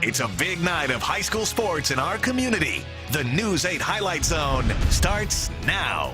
It's a big night of high school sports in our community. The News 8 Highlight Zone starts now.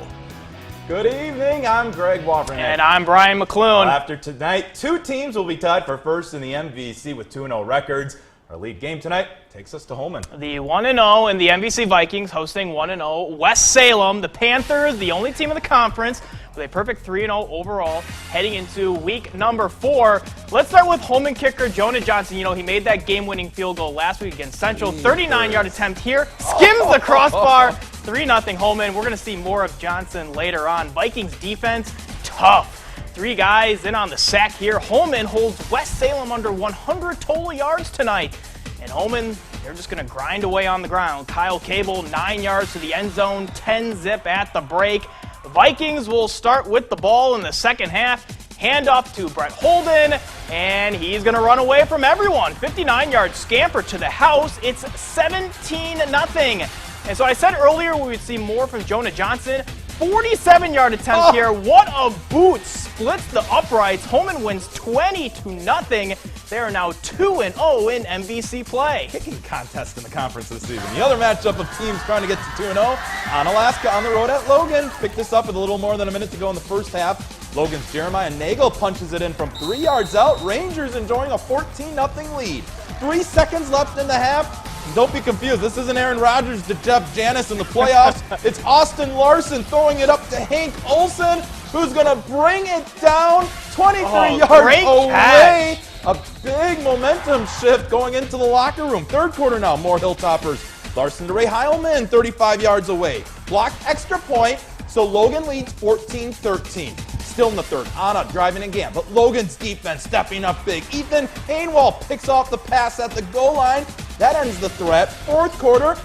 Good evening, I'm Greg Wawrinek. And I'm Brian McClune. After tonight, two teams will be tied for first in the MVC with 2-0 records. Our lead game tonight takes us to Holmen. The 1-0 and the MVC Vikings hosting 1-0 West Salem. The Panthers, the only team in the conference, with a perfect 3-0 overall, heading into week number 4. Let's start with Holmen kicker Jonah Johnson. You know, he made that game-winning field goal last week against Central. 39-yard attempt here. Skims the crossbar. 3-0 Holmen. We're going to see more of Johnson later on. Vikings defense, tough. 3 guys in on the sack here. Holmen holds West Salem under 100 total yards tonight. And Holmen, they're just going to grind away on the ground. Kyle Cable, 9 yards to the end zone, 10-zip at the break. The Vikings will start with the ball in the second half. Hand off to Brett Holden, and he's going to run away from everyone. 59-yard scamper to the house. It's 17-0. And so I said earlier we would see more from Jonah Johnson. 47-yard attempt here. What a boot. Splits the uprights. Holmen wins 20-0. They are now 2-0 in MVC play. Kicking contest in the conference this season. The other matchup of teams trying to get to 2-0. ONALASKA on the road at Logan. Picked this up with a little more than a minute to go in the first half. Logan's Jeremiah Nagel punches it in from 3 yards out. Rangers enjoying a 14-0 lead. 3 seconds left in the half. Don't be confused. This isn't Aaron Rodgers to Jeff Janis in the playoffs. It's Austin Larson throwing it up to Hank Olson, who's going to bring it down 23 yards away. A big momentum shift going into the locker room. Third quarter now, more Hilltoppers. Larson to Ray Heilman, 35 yards away. Blocked extra point, so Logan leads 14-13. Still in the third, Anna driving again, but Logan's defense stepping up big. Ethan Hainwall picks off the pass at the goal line. That ends the threat. Fourth quarter,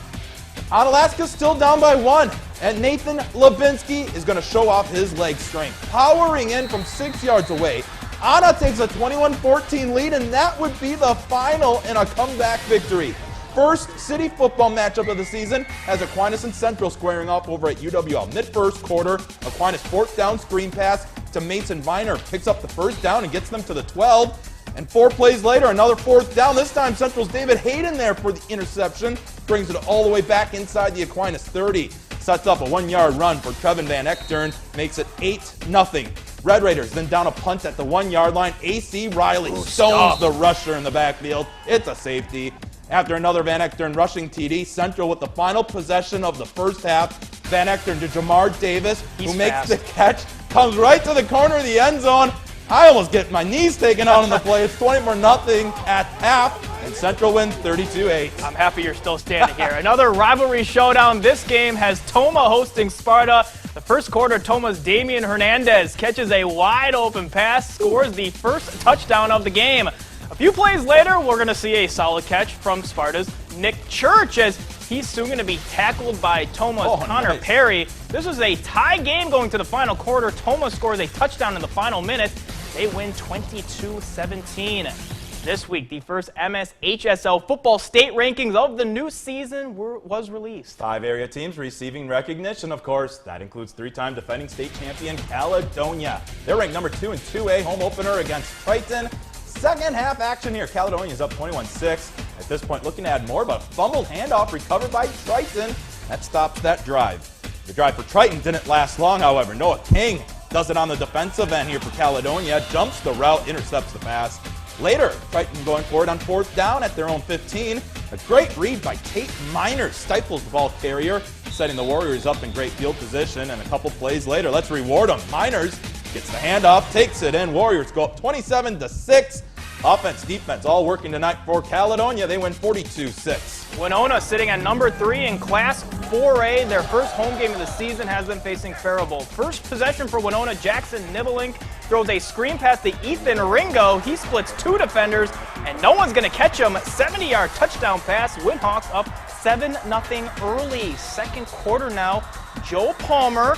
ONALASKA's still down by 1, and Nathan Levinsky is going to show off his leg strength. Powering in from 6 yards away, Anna takes a 21-14 lead, and that would be the final in a comeback victory. First city football matchup of the season has Aquinas and Central squaring off over at UWL. Mid-first quarter, Aquinas' fourth down screen pass to Mason Viner picks up the first down and gets them to the 12. And 4 plays later, another fourth down. This time, Central's David Hayden there for the interception. Brings it all the way back inside the Aquinas 30. Sets up a 1-yard run for Trevin Van Echtern. Makes it 8-0. Red Raiders then down a punt at the 1-yard line. A.C. Riley stones the rusher in the backfield. It's a safety. After another Van Echtern rushing TD, Central with the final possession of the first half. Van Echtern to Jamar Davis, who makes the catch. Comes right to the corner of the end zone. I almost get my knees taken out on the play. It's 20-0 at half, and Central wins 32-8. I'm happy you're still standing here. Another rivalry showdown. This game has Toma hosting Sparta. The first quarter, Toma's Damian Hernandez catches a wide-open pass, scores the first touchdown of the game. A few plays later, we're going to see a solid catch from Sparta's Nick Church as he's soon going to be tackled by Toma's Connor Perry. This was a tie game going to the final quarter. Toma scores a touchdown in the final minute. They win 22-17. This week, the first MSHSL football state rankings of the new season was released. 5 area teams receiving recognition, of course. That includes 3-time defending state champion Caledonia. They're ranked number 2 in 2A, home opener against Triton. Second half action here. Caledonia is up 21-6. At this point, looking to add more, but fumbled handoff recovered by Triton. That stops that drive. The drive for Triton didn't last long, however. Noah King does it on the defensive end here for Caledonia. Jumps the route, intercepts the pass. Later, Triton going forward on 4th down at their own 15. A great read by Tate Miners. Stifles the ball carrier, setting the Warriors up in great field position. And a couple plays later, let's reward them. Miners gets the handoff, takes it in. Warriors go up 27-6. Offense, defense, all working tonight for Caledonia. They win 42-6. Winona sitting at number 3 in Class 4A. Their first home game of the season has them facing Faribault. First possession for Winona, Jackson Nibelink throws a screen pass to Ethan Ringo. He splits 2 defenders, and no one's going to catch him. 70-yard touchdown pass. Windhawks up 7-0 early. Second quarter now. Joe Palmer,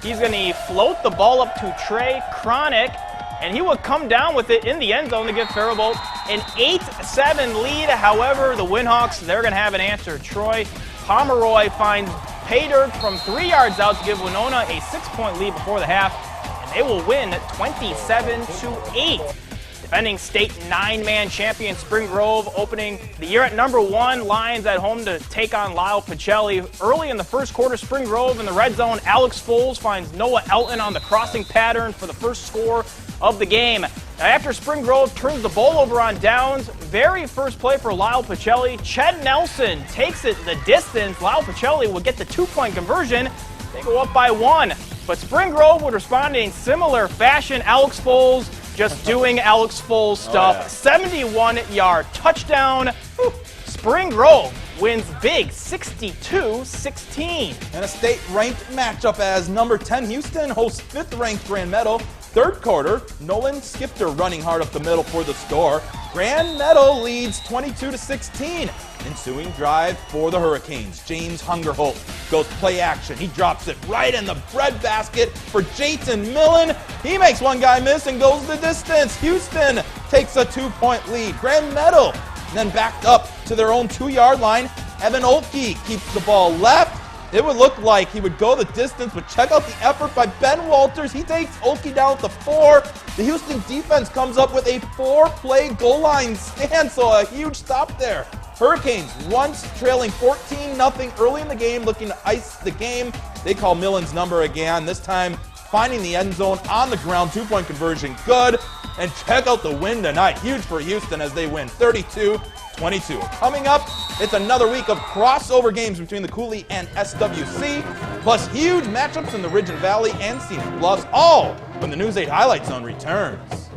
he's going to float the ball up to Trey Cronick, and he will come down with it in the end zone to give Faribault an 8-7 lead. However, the Windhawks, they're going to have an answer. Troy Pomeroy finds pay dirt from 3 yards out to give Winona a 6-point lead before the half, and they will win 27-8. Defending state 9-man champion Spring Grove opening the year at #1. Lions at home to take on Lyle Pacelli. Early in the first quarter, Spring Grove in the red zone. Alex Foles finds Noah Elton on the crossing pattern for the first score of the game. Now, after Spring Grove turns the ball over on downs, very first play for Lyle Pacelli, Ched Nelson takes it the distance. Lyle Pacelli will get the 2-point conversion. They go up by 1. But Spring Grove would respond in similar fashion. Alex Foles just doing Alex Foles stuff. 71-yard touchdown. Spring Grove wins big, 62-16. And a state-ranked matchup as number 10 Houston hosts 5th-ranked Grand Meadow. Third quarter, Nolan Skipter running hard up the middle for the score. Grand Meadow leads 22-16. Ensuing drive for the Hurricanes. James Hungerholt goes play action. He drops it right in the breadbasket for Jayton Millen. He makes one guy miss and goes the distance. Houston takes a 2-point lead. Grand Meadow then backed up to their own 2-yard line. Evan Olkey keeps the ball left. It would look like he would go the distance, but check out the effort by Ben Walters. He takes Olkey down at the 4. The Houston defense comes up with a 4-play goal line stand, so a huge stop there. Hurricanes, once trailing 14-0 early in the game, looking to ice the game. They call Millen's number again, this time finding the end zone on the ground. 2-point conversion, good. And check out the win tonight. Huge for Houston as they win 32-22. Coming up, it's another week of crossover games between the Cooley and SWC, plus huge matchups in the Ridge and Valley and Scenic Bluffs, all when the News 8 Highlight Zone returns.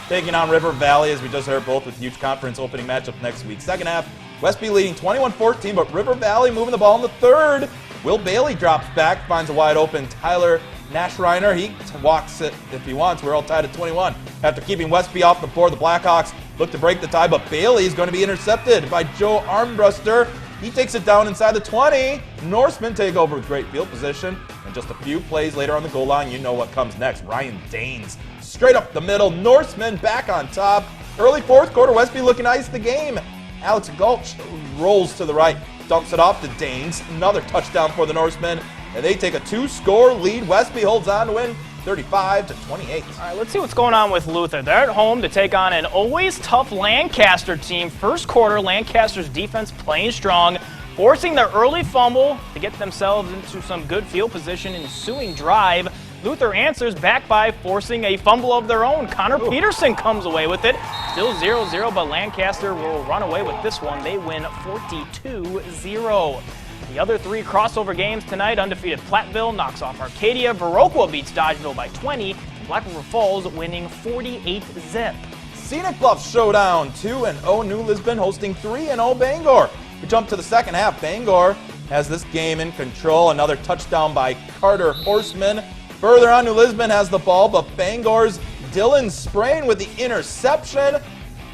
Taking on River Valley, as we just heard, both with huge conference opening matchup next week. Second half, Westby leading 21-14, but River Valley moving the ball in the third. Will Bailey drops back, finds a wide open Tyler Nashreiner. He walks it if he wants. We're all tied at 21. After keeping Westby off the board, the Blackhawks look to break the tie, but Bailey is going to be intercepted by Joe Armbruster. He takes it down inside the 20. Norsemen take over with great field position. And just a few plays later on the goal line, you know what comes next. Ryan Danes straight up the middle. Norsemen back on top. Early fourth quarter, Westby looking to ice the game. Alex Gulch rolls to the right, dumps it off to Danes. Another touchdown for the Norsemen. And they take a 2-score lead. Westby holds on to win 35-28. All right, let's see what's going on with Luther. They're at home to take on an always tough Lancaster team. First quarter, Lancaster's defense playing strong, forcing their early fumble to get themselves into some good field position. Ensuing drive, Luther answers back by forcing a fumble of their own. Connor Peterson comes away with it. Still 0-0, but Lancaster will run away with this one. They win 42-0. The other 3 crossover games tonight, undefeated Platteville knocks off Arcadia. Viroqua beats Dodgeville by 20. Black River Falls winning 48-zip. Scenic Bluffs showdown, 2-0 New Lisbon hosting 3-0 Bangor. We jump to the second half. Bangor has this game in control. Another touchdown by Carter Horseman. Further on, New Lisbon has the ball, but Bangor's Dylan Sprain with the interception.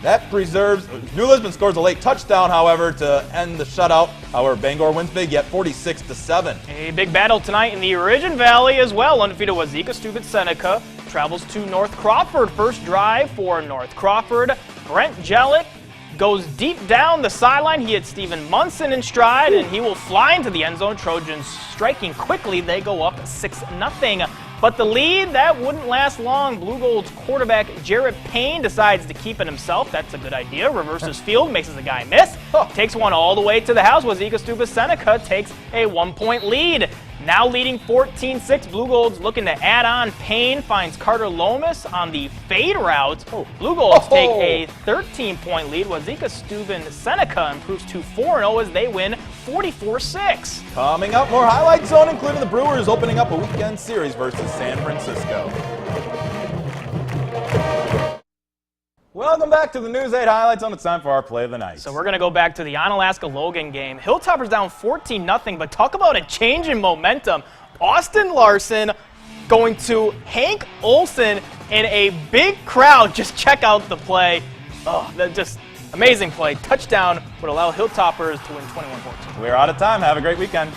That preserves. New Lisbon scores a late touchdown, however, to end the shutout. However, Bangor wins big, yet 46-7. A big battle tonight in the Ridge and Valley as well. Undefeated Wazeeka Stupid Seneca travels to North Crawford. First drive for North Crawford. Brent Jellick goes deep down the sideline. He hits Stephen Munson in stride, and he will fly into the end zone. Trojans striking quickly. They go up 6-0. But the lead, that wouldn't last long. Blue Gold's quarterback, Jarrett Payne, decides to keep it himself. That's a good idea. Reverses field, makes the guy miss. Takes one all the way to the house. Wazeeka Stupid Seneca takes a 1-point lead. Now leading 14-6. Blue Gold's looking to add on. Payne finds Carter Lomas on the fade route. Blue Gold's take a 13-point lead. Wazeeka Steuben Seneca improves to 4-0 as they win 44-6. Coming up, more Highlight Zone, including the Brewers opening up a weekend series versus San Francisco. Welcome back to the News 8 Highlight Zone. It's time for our play of the night. So we're going to go back to the ONALASKA Logan game. Hilltoppers down 14-0, but talk about a change in momentum. Austin Larson going to Hank Olson in a big crowd. Just check out the play. Oh, that just amazing play. Touchdown would allow Hilltoppers to win 21-14. We're out of time. Have a great weekend.